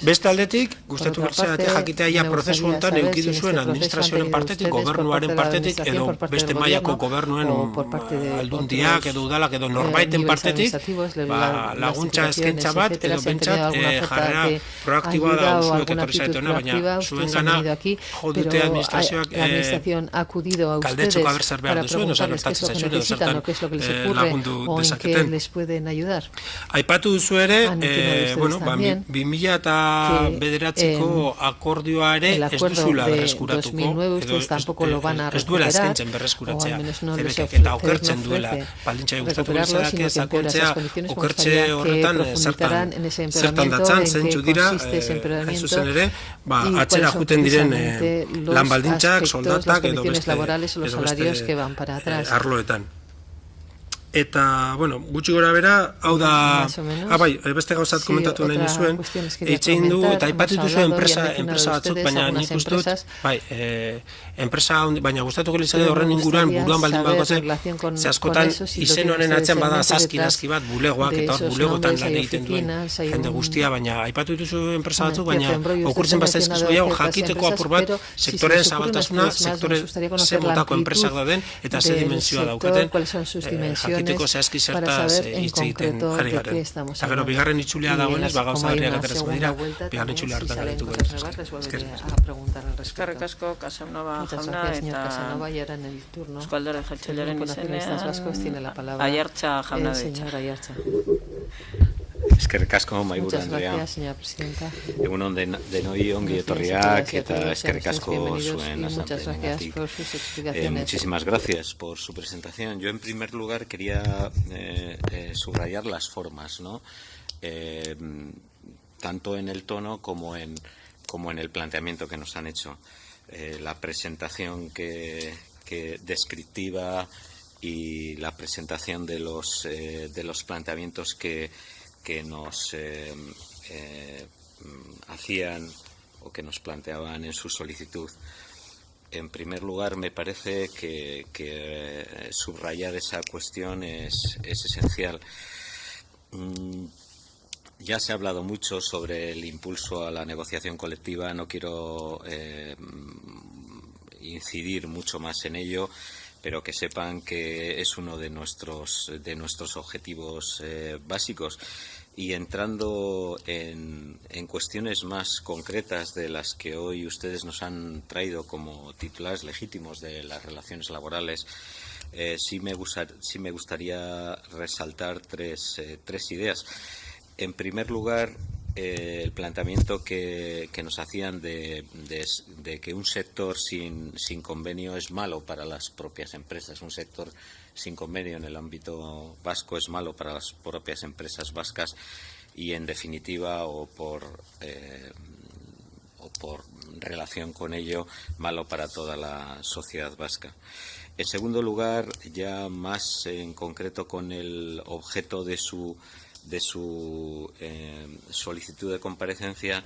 Beste aldetik, gustatu bertzeatik jakitea ja prozesu honetan eukidu zuen administrazioaren partetik, gobernuaren partetik, edo beste mailako gobernuen aldundiak, edo udalak, edo norbaiten partetik, laguntza eskaintza bat, edo bentsat jarrera proaktiboa da usuek etorri zaretona, baina zuen gana jo dute administrazioak galdetzeko haber zer behar duzuen, oza, gertatzen zaizuen, edo zertan lagundu dezaketen. Aipatu duzu ere, 2009ko akordioa ere ez duzula berreskuratuko, edo ez duela eskaintzen berreskuratzea, eta okertzen duela, baldintza gustatu berzadak ezakoltzea, okertze horretan zertan datzan, zentzu dira, hain zuzen ere, atzera juten diren lan baldintzak, soldatak, edo beste arloetan. Eta, bueno, gutxi gora bera, hau da, beste gauzat komentatu nahi nizuen, eitzein du, eta aipatitu zuen enpresa batzuk, baina nik ustut, enpresa, baina gustatuko litzade horren inguruan, buruan baldin bagoze, ze askotan izen honen atzean bada saski bat, bulegoak, eta hor bulegotan lan egiten duen jende guztia, baina aipatu dituzu enpresa batzuk, baina okurtzen bazaizkizu gehiago jakiteko apur bat, sektoren zabaltasuna, sektore ze motako enpresak dauden, eta ze dimensioa dauketen, jakiteko zehazki zertaz hitz egiten ari garen. Eta gero, bigarren itxulea dagoenez, gauza harriak aterezko dira, bigarren itxulea hartan garetuko dira. Eskerrik asko, Casanova jauna, eta Euskaldore Jeltzalearen izenean, Aiartza jauna ditza. Eskerrik asko, mahaiburu Andrea. Egunon denoi ongi etorriak eta eskerrik asko zuen azalpenengatik. Muchísimas gracias por su presentación. Yo en primer lugar quería subrayar las formas, ¿no? Tanto en el tono como en el planteamiento que nos han hecho. La presentación que descriptiva y la presentación de los planteamientos que nos hacían o que nos planteaban en su solicitud. En primer lugar, me parece que subrayar esa cuestión es esencial. Ya se ha hablado mucho sobre el impulso a la negociación colectiva, no quiero incidir mucho más en ello, pero que sepan que es uno de nuestros objetivos básicos. Y entrando en cuestiones más concretas de las que hoy ustedes nos han traído como titulares legítimos de las relaciones laborales, sí me gustaría resaltar tres ideas. En primer lugar, el planteamiento que nos hacían de que un sector sin convenio es malo para las propias empresas. Un sector sin convenio en el ámbito vasco es malo para las propias empresas vascas y, en definitiva, o por relación con ello, malo para toda la sociedad vasca. En segundo lugar, ya más en concreto con el objeto de su solicitud de comparecencia,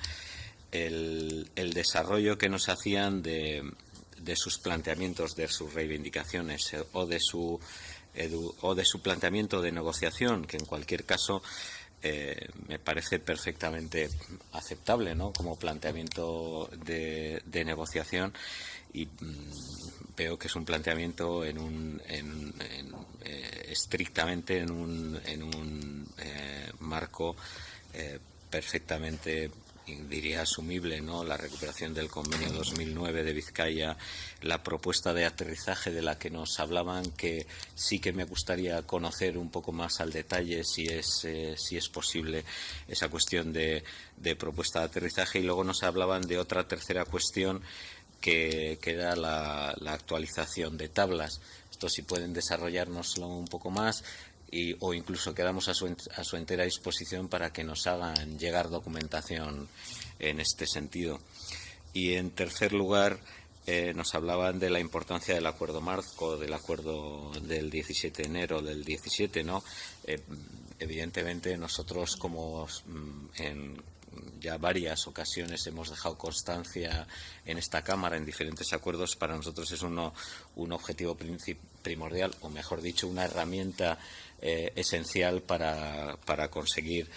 el desarrollo que nos hacían de sus planteamientos, de sus reivindicaciones o de su planteamiento de negociación, que en cualquier caso me parece perfectamente aceptable, ¿no?, como planteamiento de negociación, y veo que es un planteamiento estrictamente en un marco perfectamente, diría, asumible, ¿no? La recuperación del convenio 2009 de Vizcaya, la propuesta de aterrizaje de la que nos hablaban, que sí que me gustaría conocer un poco más al detalle si es posible esa cuestión de propuesta de aterrizaje, y luego nos hablaban de otra tercera cuestión que era la actualización de tablas. Esto, si pueden desarrollárnoslo un poco más, o incluso quedamos a su entera disposición para que nos hagan llegar documentación en este sentido. Y en tercer lugar, nos hablaban de la importancia del acuerdo marco, del acuerdo del 17 de enero del 17, ¿no? Evidentemente nosotros, como ya varias ocasiones hemos dejado constancia en esta Cámara, en diferentes acuerdos, para nosotros es un objetivo primordial, o mejor dicho, una herramienta esencial para conseguir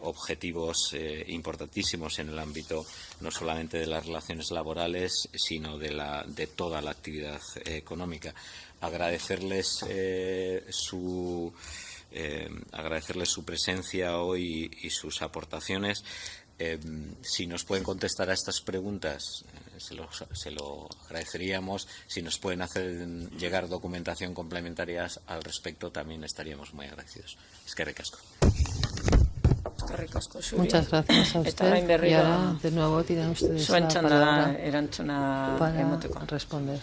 objetivos importantísimos en el ámbito no solamente de las relaciones laborales, sino de toda la actividad económica. Agradecerles su presencia hoy y sus aportaciones. Si nos pueden contestar a estas preguntas, se lo agradeceríamos. Si nos pueden hacer llegar documentación complementaria al respecto, también estaríamos muy agradecidos. Eskerrik asko. Muchas gracias a usted. Y ahora, de nuevo, tienen ustedes la palabra para responder.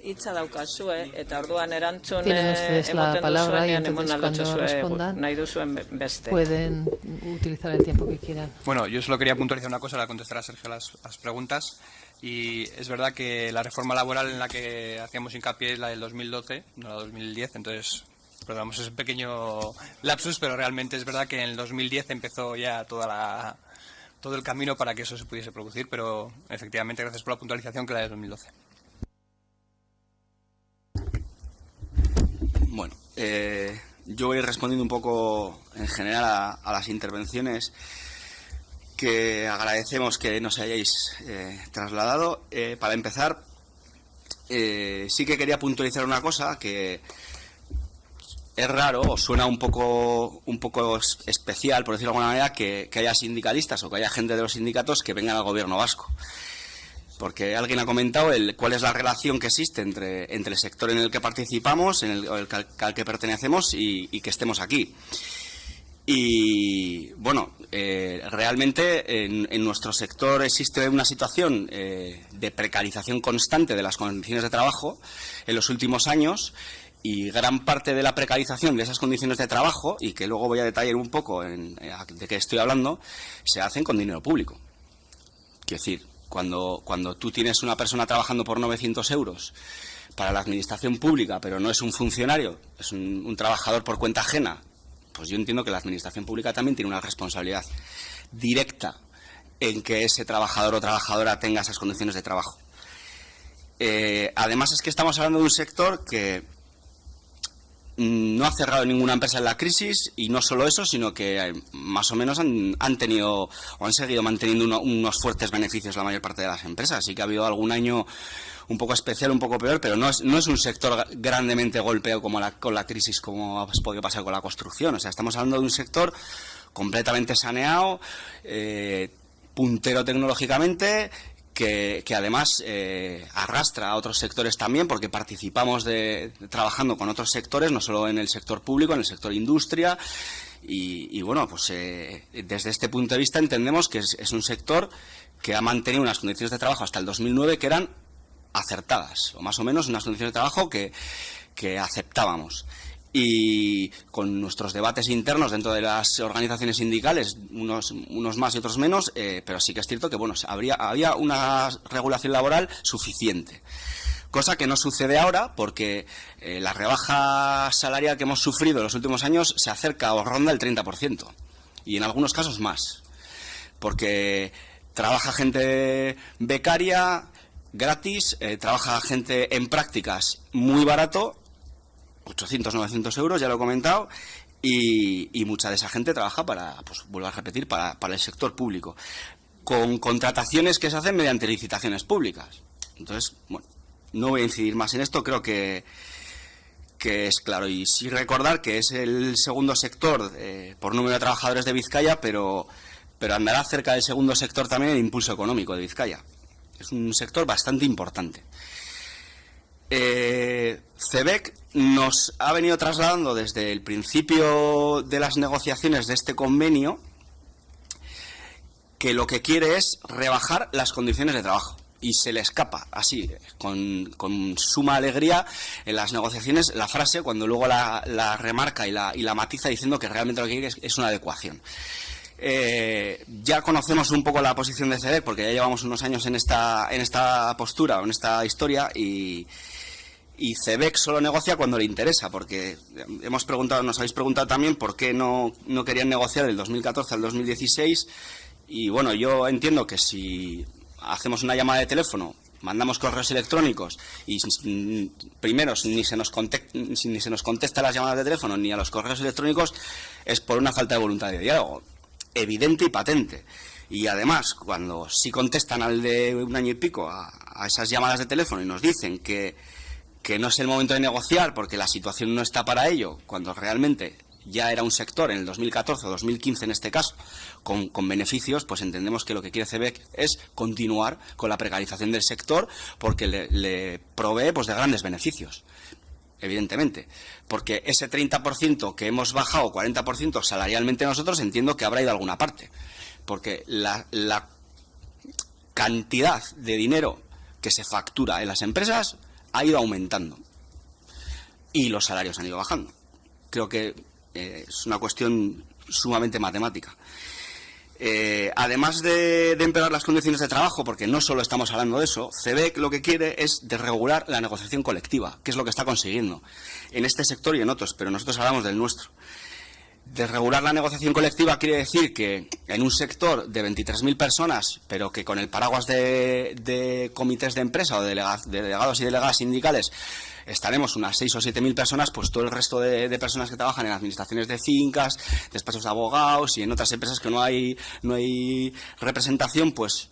Hitza daukazue eta orduan erantzun tienen ustedes la palabra y entonces cuando respondan nahi duzuen beste. Pueden utilizar el tiempo que quieran. Bueno, yo solo quería puntualizar una cosa, la contestará Sergio las preguntas. Y es verdad que la reforma laboral en la que hacíamos hincapié es la del 2012, no la 2010, entonces perdonamos ese pequeño lapsus, pero realmente es verdad que en el 2010 empezó ya todo el camino para que eso se pudiese producir, pero efectivamente gracias por la puntualización que la del 2012. Bueno, yo voy respondiendo un poco en general a las intervenciones que agradecemos que nos hayáis trasladado. Para empezar, sí que quería puntualizar una cosa que es raro o suena un poco especial, por decirlo de alguna manera, que haya sindicalistas o que haya gente de los sindicatos que vengan al gobierno vasco. Porque alguien ha comentado cuál es la relación que existe entre el sector en el que participamos, al que pertenecemos y que estemos aquí. Y bueno, realmente en nuestro sector existe una situación de precarización constante de las condiciones de trabajo en los últimos años, y gran parte de la precarización de esas condiciones de trabajo, y que luego voy a detallar un poco de qué estoy hablando, se hacen con dinero público. Quiero decir, cuando tú tienes una persona trabajando por 900 euros para la administración pública, pero no es un funcionario, es un trabajador por cuenta ajena, pues yo entiendo que la administración pública también tiene una responsabilidad directa en que ese trabajador o trabajadora tenga esas condiciones de trabajo. Además es que estamos hablando de un sector que no ha cerrado ninguna empresa en la crisis, y no solo eso, sino que más o menos han tenido o han seguido manteniendo unos fuertes beneficios la mayor parte de las empresas. Sí que ha habido algún año un poco especial, un poco peor, pero no es un sector grandemente golpeado con la crisis, como ha podido pasar con la construcción. O sea, estamos hablando de un sector completamente saneado, puntero tecnológicamente, que además arrastra a otros sectores también, porque participamos trabajando con otros sectores, no solo en el sector público, en el sector industria, y bueno, pues desde este punto de vista entendemos que es un sector que ha mantenido unas condiciones de trabajo hasta el 2009 que eran acertadas, o más o menos unas condiciones de trabajo que aceptábamos. Y con nuestros debates internos dentro de las organizaciones sindicales, unos más y otros menos, pero sí que es cierto que bueno, había una regulación laboral suficiente. Cosa que no sucede ahora, porque la rebaja salarial que hemos sufrido en los últimos años se acerca o ronda el 30%, y en algunos casos más. Porque trabaja gente becaria gratis, trabaja gente en prácticas muy barato, 800, 900 euros, ya lo he comentado, y mucha de esa gente trabaja vuelvo a repetir, para el sector público, con contrataciones que se hacen mediante licitaciones públicas. Entonces, bueno, no voy a incidir más en esto, creo que es claro. Y sí recordar que es el segundo sector por número de trabajadores de Vizcaya, pero andará cerca del segundo sector también el impulso económico de Vizcaya. Es un sector bastante importante. CEBEC nos ha venido trasladando desde el principio de las negociaciones de este convenio que lo que quiere es rebajar las condiciones de trabajo, y se le escapa así, con suma alegría en las negociaciones, la frase, cuando luego la remarca y la matiza diciendo que realmente lo que quiere es una adecuación. Ya conocemos un poco la posición de CEBEC, porque ya llevamos unos años en esta postura o en esta historia, y Y CEBEC solo negocia cuando le interesa, porque nos habéis preguntado también por qué no querían negociar del 2014 al 2016. Y bueno, yo entiendo que si hacemos una llamada de teléfono, mandamos correos electrónicos y primero ni se nos contesta las llamadas de teléfono ni a los correos electrónicos, es por una falta de voluntad de diálogo, evidente y patente. Y además, cuando sí contestan al de un año y pico a esas llamadas de teléfono y nos dicen que no es el momento de negociar porque la situación no está para ello, cuando realmente ya era un sector en el 2014 o 2015 en este caso, con beneficios, pues entendemos que lo que quiere CEBEC es continuar con la precarización del sector porque le provee pues de grandes beneficios, evidentemente. Porque ese 30% que hemos bajado, 40% salarialmente nosotros, entiendo que habrá ido a alguna parte. Porque la cantidad de dinero que se factura en las empresas ha ido aumentando y los salarios han ido bajando. Creo que es una cuestión sumamente matemática. Además de empeorar las condiciones de trabajo, porque no solo estamos hablando de eso, CEBEC lo que quiere es desregular la negociación colectiva, que es lo que está consiguiendo en este sector y en otros, pero nosotros hablamos del nuestro. Desregular la negociación colectiva quiere decir que en un sector de 23.000 personas, pero que con el paraguas de comités de empresa o de delegados y delegadas sindicales estaremos unas 6 o 7.000 personas, pues todo el resto de personas que trabajan en administraciones de fincas, despachos de abogados y en otras empresas que no hay representación, pues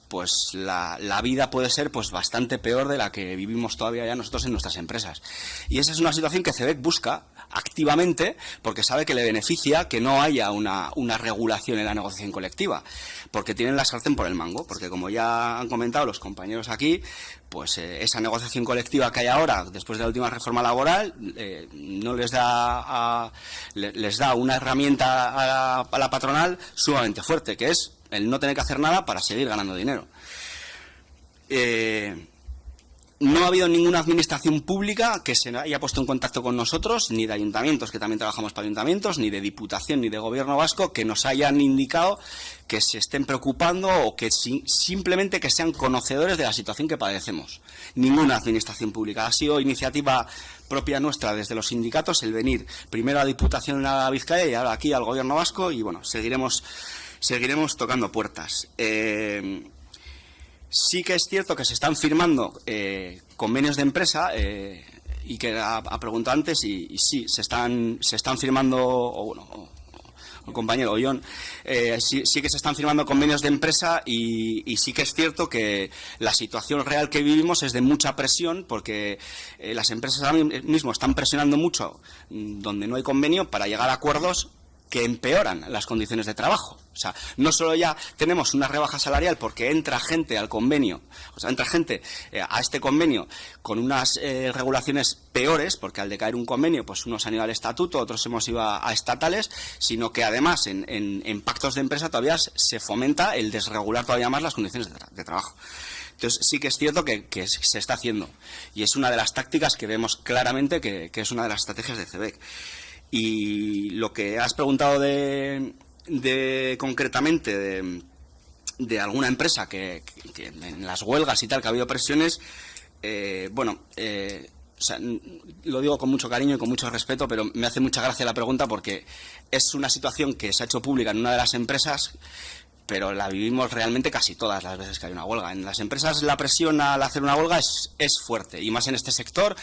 la vida puede ser pues bastante peor de la que vivimos todavía ya nosotros en nuestras empresas. Y esa es una situación que CEBEC busca activamente porque sabe que le beneficia que no haya una regulación en la negociación colectiva, porque tienen la sartén por el mango, porque como ya han comentado los compañeros aquí, pues esa negociación colectiva que hay ahora después de la última reforma laboral no les da una herramienta a la patronal sumamente fuerte, que es el no tener que hacer nada para seguir ganando dinero. No ha habido ninguna administración pública que se haya puesto en contacto con nosotros, ni de ayuntamientos, que también trabajamos para ayuntamientos, ni de Diputación, ni de Gobierno vasco, que nos hayan indicado que se estén preocupando o que simplemente que sean conocedores de la situación que padecemos. Ninguna administración pública. Ha sido iniciativa propia nuestra desde los sindicatos el venir primero a la Diputación a Vizcaya y ahora aquí al Gobierno vasco y bueno, seguiremos tocando puertas. Sí que es cierto que se están firmando convenios de empresa y que ha preguntado antes y sí, se están firmando, el compañero Ollón, sí que se están firmando convenios de empresa y sí que es cierto que la situación real que vivimos es de mucha presión porque las empresas ahora mismo están presionando mucho donde no hay convenio para llegar a acuerdos que empeoran las condiciones de trabajo. O sea, no solo ya tenemos una rebaja salarial porque entra gente al convenio, o sea, entra gente a este convenio con unas regulaciones peores, porque al decaer un convenio, pues unos han ido al estatuto, otros hemos ido a estatales, sino que además en pactos de empresa todavía se fomenta el desregular todavía más las condiciones de trabajo. Entonces sí que es cierto que se está haciendo y es una de las tácticas que vemos claramente que es una de las estrategias de CEBEC. Y lo que has preguntado concretamente de alguna empresa que en las huelgas y tal que ha habido presiones, o sea, lo digo con mucho cariño y con mucho respeto, pero me hace mucha gracia la pregunta porque es una situación que se ha hecho pública en una de las empresas, pero la vivimos realmente casi todas las veces que hay una huelga. En las empresas la presión al hacer una huelga es fuerte, y más en este sector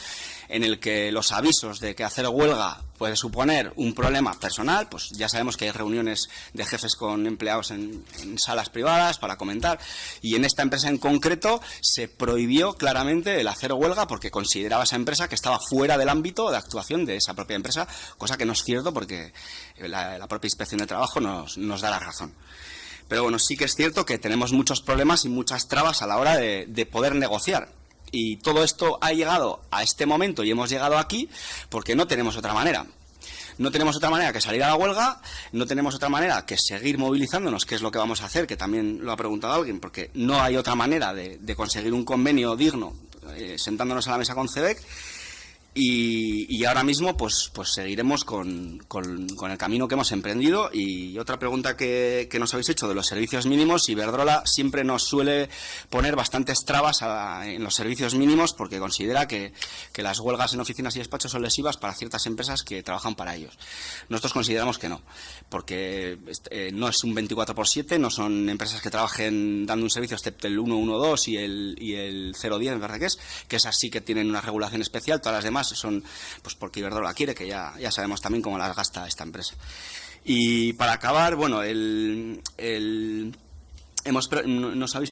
en el que los avisos de que hacer huelga puede suponer un problema personal, pues ya sabemos que hay reuniones de jefes con empleados en salas privadas para comentar, y en esta empresa en concreto se prohibió claramente el hacer huelga porque consideraba esa empresa que estaba fuera del ámbito de actuación de esa propia empresa, cosa que no es cierto porque la propia Inspección de Trabajo nos da la razón. Pero bueno, sí que es cierto que tenemos muchos problemas y muchas trabas a la hora de poder negociar. Y todo esto ha llegado a este momento y hemos llegado aquí porque no tenemos otra manera. No tenemos otra manera que salir a la huelga, no tenemos otra manera que seguir movilizándonos, que es lo que vamos a hacer, que también lo ha preguntado alguien, porque no hay otra manera de conseguir un convenio digno sentándonos a la mesa con CEBEC. Y ahora mismo pues seguiremos con el camino que hemos emprendido. Y otra pregunta que nos habéis hecho de los servicios mínimos: Iberdrola siempre nos suele poner bastantes trabas en los servicios mínimos porque considera que las huelgas en oficinas y despachos son lesivas para ciertas empresas que trabajan para ellos. Nosotros consideramos que no, porque no es un 24/7, no son empresas que trabajen dando un servicio excepto el 112 y el 010, ¿verdad que es así, que tienen una regulación especial? Todas las demás son pues porque Iberdrola quiere, que ya sabemos también cómo las gasta esta empresa. Y para acabar, bueno, nos habéis